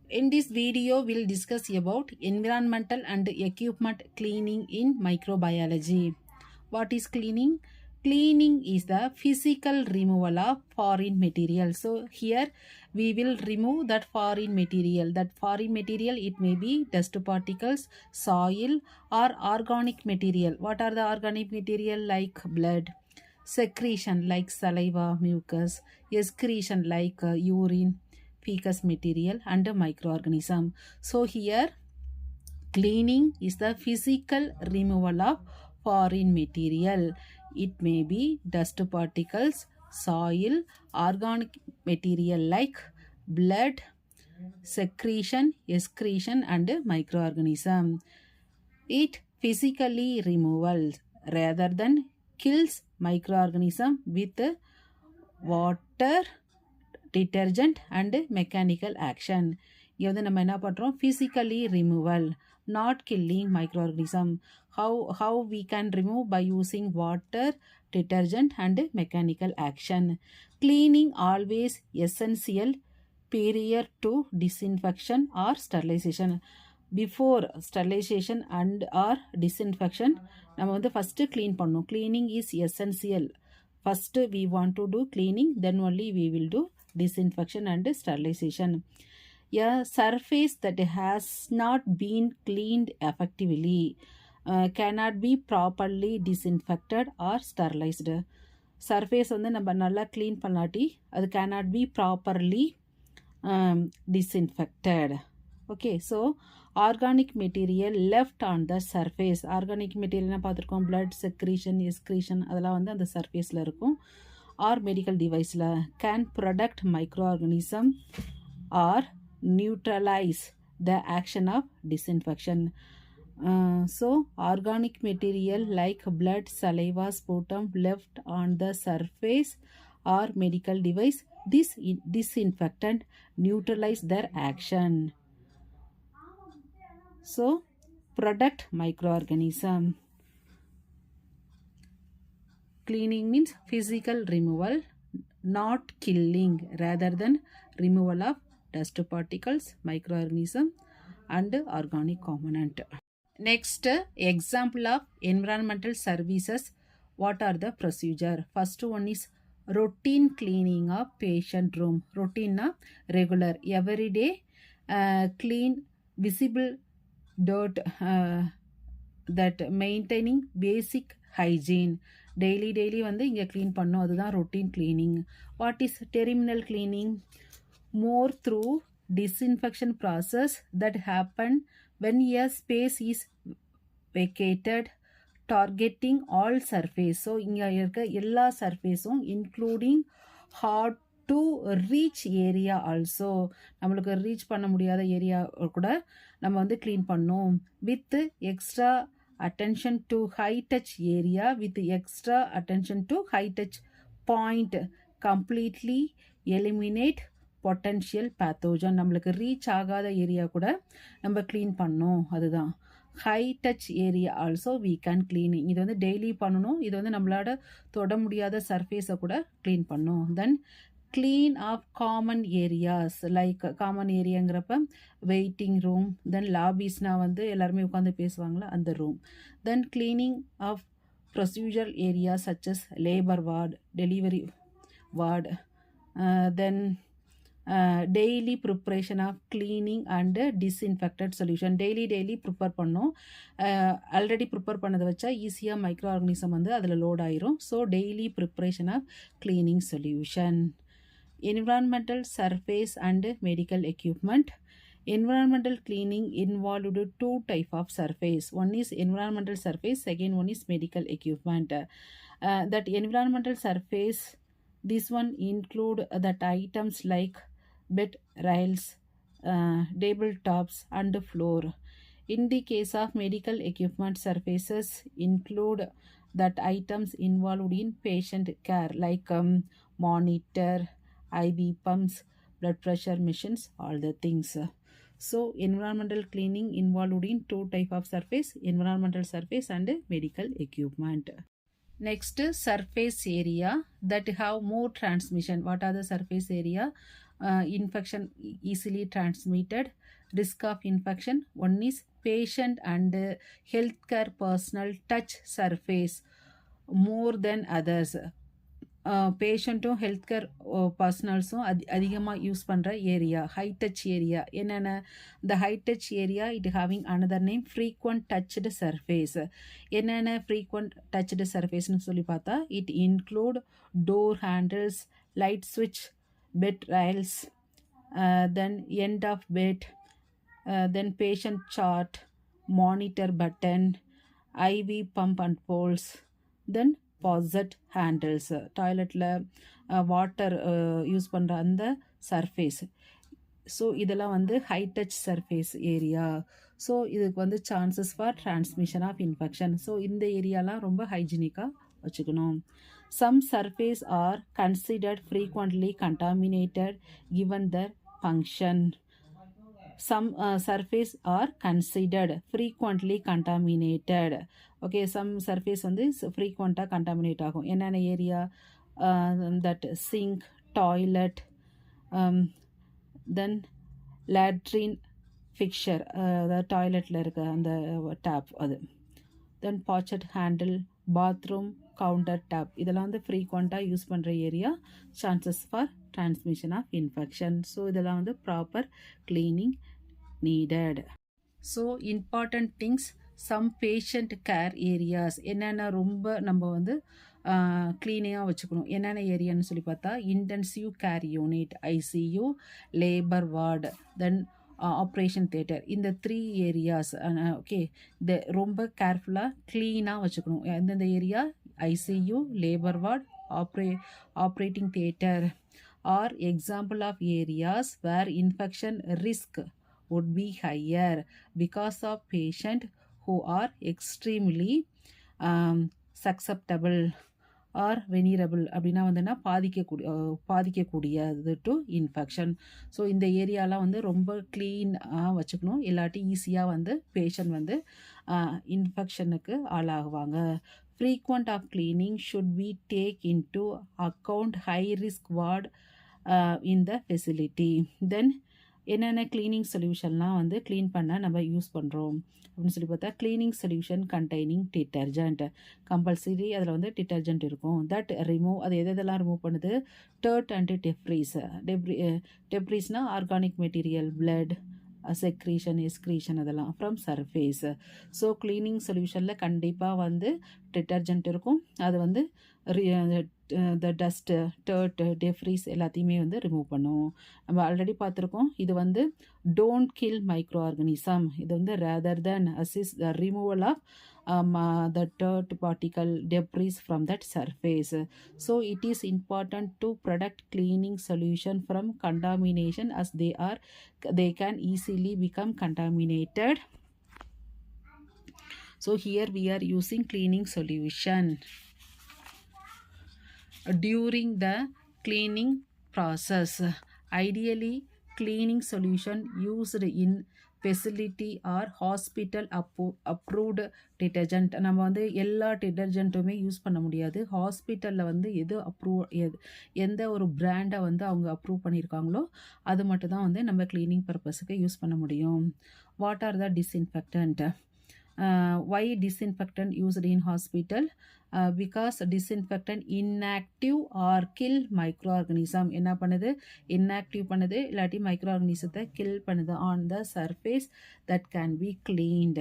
In this video, we'll discuss about environmental and equipment cleaning in microbiology. What is cleaning? Cleaning is the physical removal of foreign material. So here we will remove that foreign material. That foreign material, it may be dust particles, soil or organic material. What are the organic material? Like blood, secretion like saliva, mucus, excretion like urine, fecal material and microorganism. So here cleaning is the physical removal of foreign material. It may be dust particles, soil, organic material like blood, secretion, excretion and microorganism. It physically removals rather than kills microorganism with water, detergent and mechanical action. இங்கே வந்து நம்ம என்ன பண்ணுறோம், physically removal, not killing microorganism. How we can remove? By using water, detergent and mechanical action. Cleaning always essential prior to disinfection or sterilization. Before sterilization and or disinfection நம்ம வந்து first clean பண்ணணும். Cleaning is essential. First we want to do cleaning, then only we will do disinfection and sterilization. A surface that has not been cleaned effectively cannot be properly disinfected or sterilized. Surface வந்து நம்ம நல்லா clean பண்ணாட்டி அது cannot be properly disinfected. Okay, so organic material left on the surface. Organic material என்ன பார்த்துருக்கோம், blood, secretion, excretion அதெல்லாம் வந்து அந்த சர்ஃபேஸில் இருக்கும். or medical device can product microorganism or neutralize the action of disinfection. So organic material like blood, saliva, sputum left on the surface or medical device, this disinfectant neutralize their action. So product microorganism. Cleaning means physical removal, not killing, rather than removal of dust particles, microorganism and organic component. Next, example of environmental services. What are the procedure? First one is routine cleaning of patient room. Routine regular, everyday clean visible dirt, that maintaining basic hygiene. Daily வந்து இங்கே clean பண்ணோம், அதுதான் routine cleaning. What is terminal cleaning? More thorough disinfection process that happen when a space is vacated targeting all surface. So இங்கே இருக்க எல்லா சர்ஃபேஸும் including hard to reach area also. நம்மளுக்கு reach பண்ண முடியாத ஏரியா கூட நம்ம வந்து க்ளீன் பண்ணோம். With extra attention to high touch area, with extra attention to high touch point, completely eliminate potential pathogen. நம்மளுக்கு ரீச் ஆகாத ஏரியா கூட நம்ம க்ளீன் பண்ணோம், அதுதான் high touch area also we can clean. இது வந்து டெய்லி பண்ணணும். இது வந்து நம்மளோட தொட முடியாத சர்ஃபேஸை கூட க்ளீன் பண்ணோம். Then clean of common areas, like common ஏரியாங்கிறப்ப வெயிட்டிங் ரூம், தென் லாபிஸ்னால் வந்து எல்லாருமே உட்காந்து பேசுவாங்களா அந்த room. Then cleaning of procedural areas such as labor ward, delivery ward. Then daily preparation of cleaning and disinfected solution. Daily prepare பண்ணோம். Already prepare பண்ணதை வச்சா ஈஸியாக மைக்ரோ ஆர்கனிசம் வந்து அதில் லோட் ஆயிரும். So daily preparation of cleaning solution. Environmental surface and medical equipment. Environmental cleaning involved two type of surface. One is environmental surface, second one is medical equipment. That environmental surface, this one include that items like bed rails, table tops and floor. In the case of medical equipment, surfaces include that items involved in patient care like monitor, IV pumps, blood pressure machines, all the things. So environmental cleaning involved in two type of surface, environmental surface and medical equipment. Next, surface area that have more transmission. What are the surface area? infection easily transmitted. Risk of infection, one is patient and healthcare personnel touch surface more than others. பேஷண்ட்டும் health care பர்சனல்ஸும் அதிகமாக use பண்ணுற area high touch area என்னென்ன இந்த high touch area it having another name frequent touched surface. என்னென்ன frequent touched சர்ஃபேஸ்னு சொல்லி பார்த்தா it include door handles, light ஸ்விட்ச், bed rails, then end of bed, then patient chart, monitor button, IV pump and poles, then faucet handles, டாய்லெட்டில் water use பண்ணுற அந்த surface. So இதெல்லாம் வந்து high touch surface area. So இதுக்கு வந்து chances for transmission of infection. So இந்த ஏரியாலாம் ரொம்ப ஹைஜீனிக்காக வச்சுக்கணும். Some surface are considered frequently contaminated given their function. Some surface are considered frequently contaminated. Okay, some surface வந்து frequent-ஆக contaminate ஆகும். என்னென்ன area? That sink, toilet, then latrine fixture, அதாவது டாய்லெட்டில் இருக்க அந்த டேப் அது, தென் பாச்சட் ஹேண்டில், பாத்ரூம் கவுண்டர் டேப், இதெல்லாம் வந்து ஃப்ரீக்வெண்ட்டாக யூஸ் பண்ணுற area, chances for transmission of infection. So இதெல்லாம் வந்து proper cleaning needed. So important things, some patient care areas என்னென்ன ரொம்ப நம்ம வந்து க்ளீனிங்காக வச்சுக்கணும். என்னென்ன ஏரியான்னு சொல்லி பார்த்தா intensive care unit, ICU, labour ward, then operation theatre, இந்த 3 ஏரியாஸ். ஓகே, இந்த ரொம்ப கேர்ஃபுல்லாக க்ளீனாக வச்சுக்கணும். எந்தெந்த area? ICU, labour ward, operating theatre are example of areas where infection risk would be higher because of patient who are extremely susceptible or vulnerable. அப்படின்னா வந்துன்னா பாதிக்கக்கூடியது to infection. So இந்த ஏரியாலாம் வந்து ரொம்ப க்ளீனாக வச்சுக்கணும். இல்லாட்டி ஈஸியாக வந்து பேஷண்ட் வந்து இன்ஃபெக்ஷனுக்கு ஆளாகுவாங்க. Frequent of cleaning should be take into account high risk ward in the facility. Then என்னென்ன க்ளீனிங் சொல்யூஷன்லாம் வந்து க்ளீன் பண்ண நம்ம யூஸ் பண்ணுறோம் அப்படின்னு சொல்லி பார்த்தா cleaning solution containing detergent compulsory. அதில் வந்து டிட்டர்ஜென்ட் இருக்கும். தட் ரிமூவ், அது எதெல்லாம் ரிமூவ் பண்ணுது? Dirt and debris. டெப்ரீஸ்னால் organic material, blood, secretion, excretion, அதெல்லாம் ஃப்ரம் சர்ஃபேஸ். ஸோ க்ளீனிங் சொல்யூஷனில் கண்டிப்பாக வந்து டிட்டர்ஜென்ட் இருக்கும். அது வந்து த டஸ்ட்டு, டர்ட்டு, டெஃப்ரீஸ் எல்லாத்தையுமே வந்து ரிமூவ் பண்ணும். நம்ம ஆல்ரெடி பார்த்துருக்கோம். இது வந்து டோன்ட் கில் மைக்ரோ ஆர்கனிசம். இது வந்து rather than assist the removal of the dirt particle debris from that surface. So it is important to protect cleaning solution from contamination as they can easily become contaminated. So here we are using cleaning solution. During the cleaning process, ideally cleaning solution used in facility or hospital approved detergent. நம்ம வந்து எல்லா டிட்டர்ஜென்ட்டுமே use பண்ண முடியாது. ஹாஸ்பிட்டலில் வந்து எந்த ஒரு பிராண்டை வந்து அவங்க அப்ரூவ் பண்ணியிருக்காங்களோ அது மட்டும் தான் வந்து நம்ம க்ளீனிங் பர்பஸுக்கு யூஸ் பண்ண முடியும். What are the disinfectant? why disinfectant used in hospital? Because disinfectant inactive or kill microorganism. என்ன பண்ணுது? inactive பண்ணுது, இல்லாட்டி மைக்ரோஆர்கனிசத்தை கில் பண்ணுது on the surface that can be cleaned.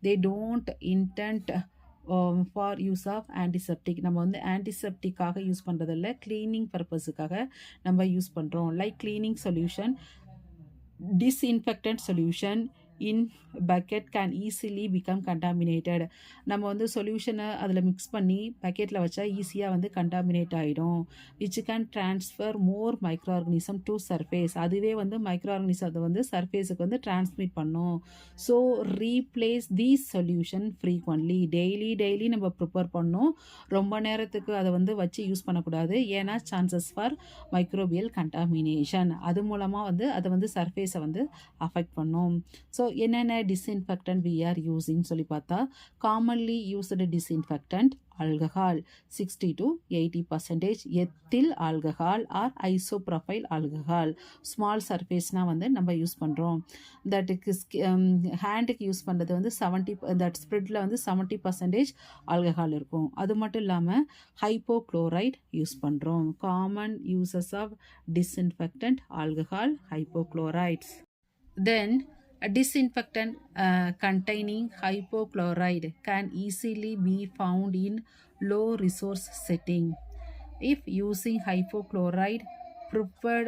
they don't intend for use of antiseptic. நம்ம வந்து ஆன்டிசெப்டிக்காக use பண்ணுறதில்ல, cleaning பர்பஸுக்காக நம்ம use பண்ணுறோம். Like cleaning solution, disinfectant solution in bucket can easily become contaminated. நம்ம வந்து சொல்யூஷனை அதில் மிக்ஸ் பண்ணி பக்கெட்டில் வச்சா ஈஸியாக வந்து கண்டாமினேட் ஆகிடும். Which can transfer more micro organism to surface. அதுவே வந்து மைக்ரோ ஆர்கனிசத்தை வந்து சர்ஃபேஸுக்கு வந்து டிரான்ஸ்மிட் பண்ணும். So replace these solution frequently. Daily நம்ம ப்ரிப்பேர் பண்ணணும். ரொம்ப நேரத்துக்கு அதை வந்து வச்சு யூஸ் பண்ணக்கூடாது. ஏன்னா சான்சஸ் ஃபார் மைக்ரோபியல் கண்டாமினேஷன், அது மூலமாக வந்து அதை வந்து சர்ஃபேஸை வந்து அஃபெக்ட் பண்ணும். ஸோ என்னென்ன disinfectant we are using சொல்லி பார்த்தா commonly used disinfectant alcohol 60 to 80%, ethyl alcohol or isopropyl alcohol. Small சர்ஃபேஸ்னால் வந்து நம்ம யூஸ் பண்ணுறோம். தட்டுக்கு ஹேண்டுக்கு யூஸ் பண்ணுறது வந்து 70 தட் ஸ்ப்ரிட்டில் வந்து 70% ஆல்கஹால் இருக்கும். அது மட்டும் இல்லாமல் ஹைப்போக்ளோரைட் யூஸ் பண்ணுறோம். Common uses of disinfectant alcohol hypochlorites. Then a disinfectant containing hypochlorite can easily be found in low resource setting. If using hypochlorite, prepared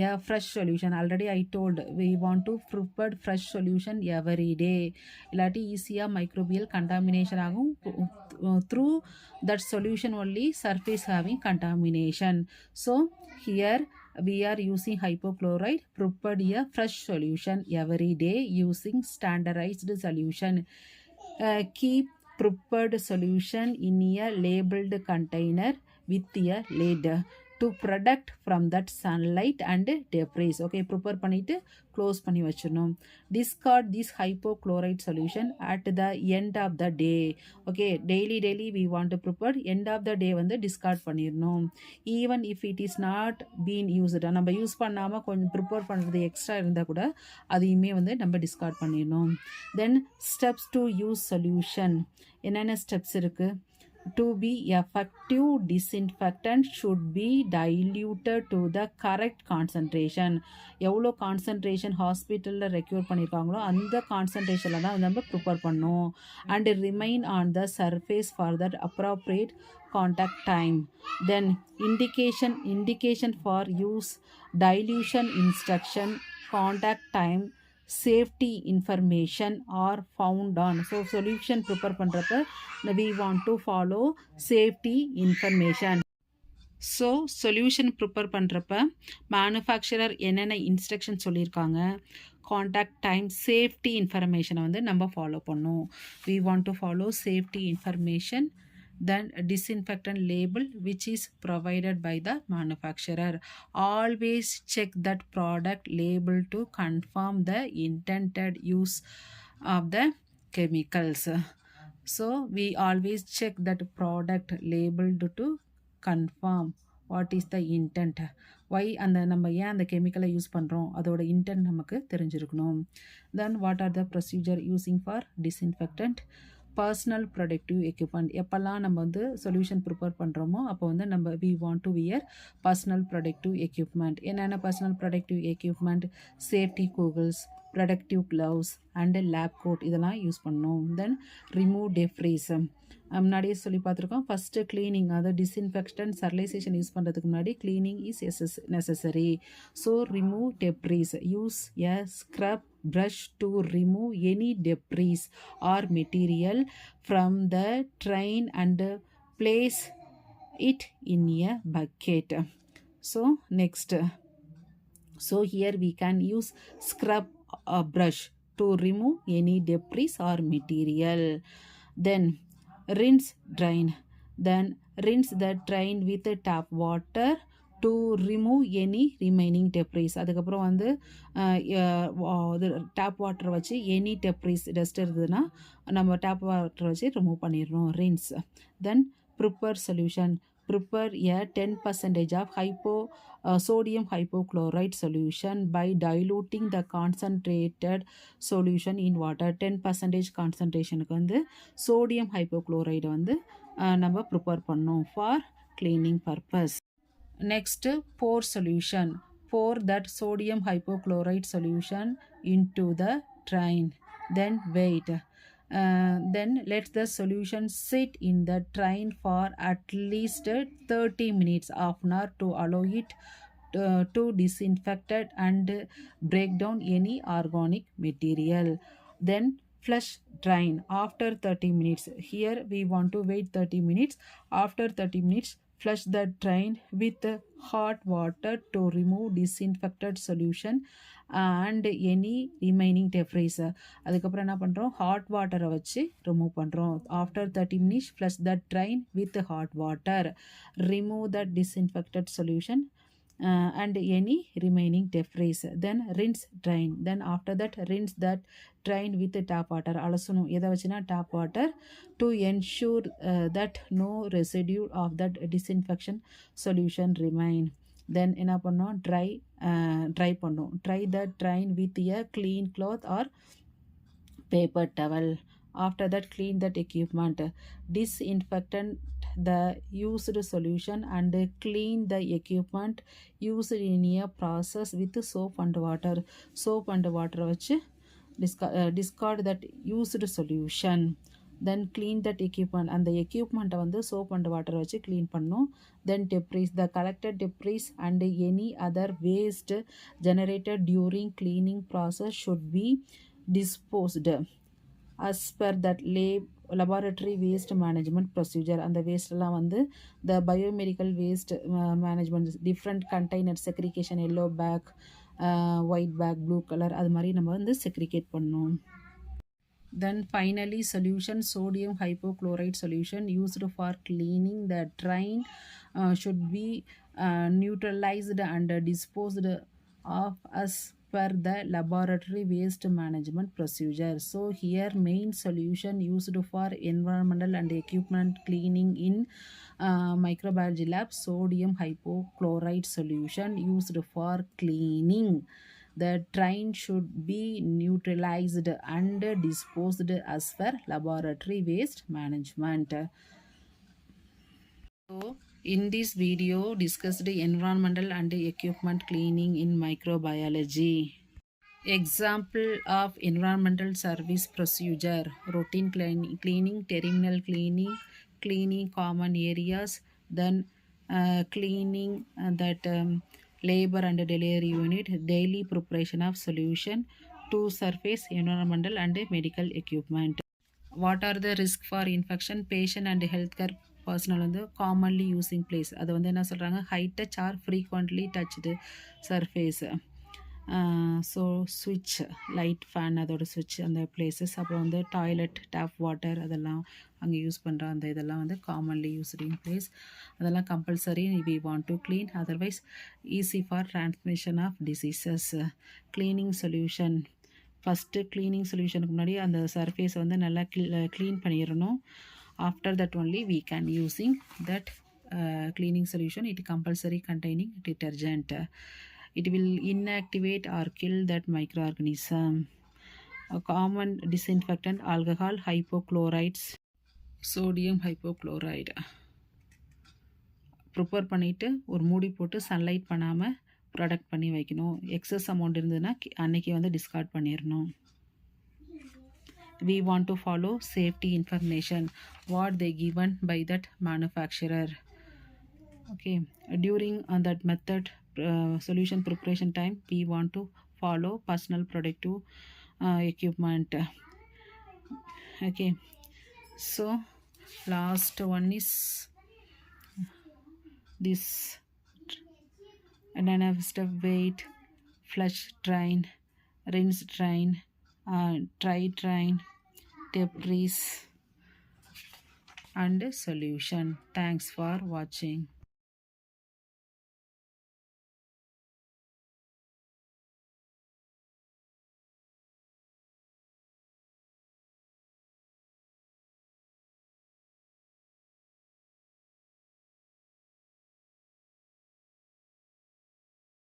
a fresh solution. Already I told we want to prepare fresh solution every day. இல்லாட்டி ஈஸியாக microbial contamination ஆகும். Through that solution only surface having contamination. So here we are using hypochlorite, prepared a fresh solution every day using standardized solution. Keep prepared solution in a labeled container with a lid to protect from that sunlight and debris. Okay, prepare பண்ணிட்டு close பண்ணி வச்சிடணும். Discard this hypochlorite solution at the end of the day. Okay, daily we want to prepare, end of the day வந்து discard பண்ணிடணும். Even if it is not being used, நம்ம use பண்ணாமல் கொஞ்சம் prepare பண்ணுறது extra இருந்தால் கூட அதையுமே வந்து நம்ம டிஸ்கார்ட் பண்ணிடணும். Then steps to use solution. என்னென்ன ஸ்டெப்ஸ் இருக்குது? To be effective, disinfectant should be diluted to the correct concentration. எவ்வளோ கான்சன்ட்ரேஷன் ஹாஸ்பிட்டலில் ரெக்யூர் பண்ணியிருக்காங்களோ அந்த கான்சன்ட்ரேஷனில் தான் நம்ம ப்ரிப்பேர் பண்ணோம். And remain on the surface for that appropriate contact time. Then indication for use, dilution instruction, contact time, safety information are found on. So solution prepare பண்றப்ப we want to follow safety information. So solution prepare பண்ணுறப்ப manufacturer என்னென்ன instruction சொல்லியிருக்காங்க, contact time, safety இன்ஃபர்மேஷனை வந்து நம்ம follow பண்ணோம். We want to follow safety information. Then disinfectant label which is provided by the manufacturer. Always check that product label to confirm the intended use of the chemicals. So we always check that product labeled to confirm what is the intent. Why அந்த நம்ம ஏன் அந்த கெமிக்கலை use பண்ணுறோம் அதோட intend நமக்கு தெரிஞ்சிருக்கணும். Then what are the procedure using for disinfectant? Personal protective equipment. எப்போல்லாம் நம்ம வந்து சொல்யூஷன் ப்ரிப்பேர் பண்ணுறோமோ அப்போ வந்து நம்ம we want to wear personal protective equipment. என்னென்ன personal protective equipment? Safety goggles, protective gloves and lab coat இதெல்லாம் யூஸ் பண்ணணும். Then remove debris. முன்னாடியே சொல்லி பார்த்துருக்கோம். ஃபஸ்ட்டு க்ளீனிங், அதாவது டிஸ்இன்ஃபெக்ஷன் ஸ்டெரிலைசேஷன் யூஸ் பண்ணுறதுக்கு முன்னாடி cleaning is necessary. So remove debris. Use a scrub brush to remove any debris or material from the train and place it in a bucket. So next, so here we can use scrub brush to remove any debris or material. Then rinse drain. Then rinse the drain with tap water to remove any remaining debris. அதுக்கப்புறம் வந்து tap water வச்சு any debris dust இருந்ததுன்னா நம்ம tap water வச்சு remove பண்ணிடணும். Rinse. Then prepare solution. prepare a 10% of sodium hypochlorite solution by diluting the concentrated solution in water. 10% கான்சன்ட்ரேஷனுக்கு வந்து sodium hypochloride வந்து நம்ம ப்ரிப்பேர் பண்ணோம் for cleaning purpose. Next, pour solution. Pour that sodium hypochlorite solution into the drain. Then wait. Then let the solution sit in the drain for at least 30 minutes, half an hour, to allow it to disinfect and break down any organic material. Then flush drain after 30 minutes. Here we want to wait 30 minutes. After 30 minutes, flush the drain with hot water to remove disinfected solution and any remaining debris. அதுக்கப்புறம் என்ன பண்ணுறோம், hot வாட்டரை வச்சு remove பண்ணுறோம். After 30 minutes, flush the drain with hot water. Remove the disinfected solution and any remaining debris. Then rinse drain. Then after that rinse that drain with tap water. அலசணும் எதை வச்சுனா tap water to ensure that no residue of that disinfection solution remain. Then என்ன பண்ணோம் dry பண்ணோம். Dry that drain with a clean cloth or paper towel. After that clean that equipment, disinfectant the used solution and clean the equipment used in a process with soap and water. Soap and water வச்சு discard that used solution. Then clean that equipment. அந்த equipment வந்து soap and water வச்சு clean பண்ணும். Then debris, the collected debris and any other waste generated during cleaning process should be disposed as per that laboratory waste management procedure. அந்த வேஸ்ட்லாம் வந்து the biomedical waste management different container segregation, yellow bag, white bag, blue color, அது மாதிரி நம்ம வந்து segregate பண்ணணும். Then finally solution, sodium hypochlorite solution used for cleaning the drain should be neutralized and disposed of as per the laboratory waste management procedure. So here main solution used for environmental and equipment cleaning in microbiology lab, sodium hypochlorite solution used for cleaning the drain should be neutralized and disposed as per laboratory waste management. So in this video discussed environmental and equipment cleaning in microbiology. Example of environmental service procedure: routine cleaning, terminal cleaning, cleaning common areas, then cleaning that labor and delivery unit, daily preparation of solution to surface environmental and medical equipment. What are the risk for infection? Patient and healthcare personnel வந்து commonly using place, அது வந்து என்ன சொல்கிறாங்க, high touch or frequently touched surface. So ஸ்விட்ச், light, fan, அதோட ஸ்விட்ச் அந்த places. அப்புறம் வந்து டாய்லெட், டேப் வாட்டர், அதெல்லாம் அங்கே யூஸ் பண்ணுற அந்த இதெல்லாம் வந்து காமன்லி யூஸ்டு இன் பிளேஸ். அதெல்லாம் compulsory we want to clean, otherwise easy for transmission of diseases. Cleaning solution, first cleaning சொல்யூஷனுக்கு முன்னாடி அந்த சர்ஃபேஸ் வந்து நல்லா க்ளீன் பண்ணிடணும். After that only we can using that cleaning solution. It compulsory containing detergent. It will inactivate or kill that microorganism. A common disinfectant, alcohol, hypochlorites, sodium hypochlorite. Prepare பண்ணிவிட்டு ஒரு மூடி போட்டு சன்லைட் பண்ணாமல் product பண்ணி வைக்கணும். Excess amount இருந்ததுன்னா அன்னைக்கு வந்து டிஸ்கார்ட் பண்ணிடணும். We want to follow safety information what they given by that manufacturer. Okay, during that method solution preparation time we want to follow personal protective equipment. Okay, so last one is this dynamic step: weight, flush drain, rinse drain, dry drain, debris and solution. Thanks for watching.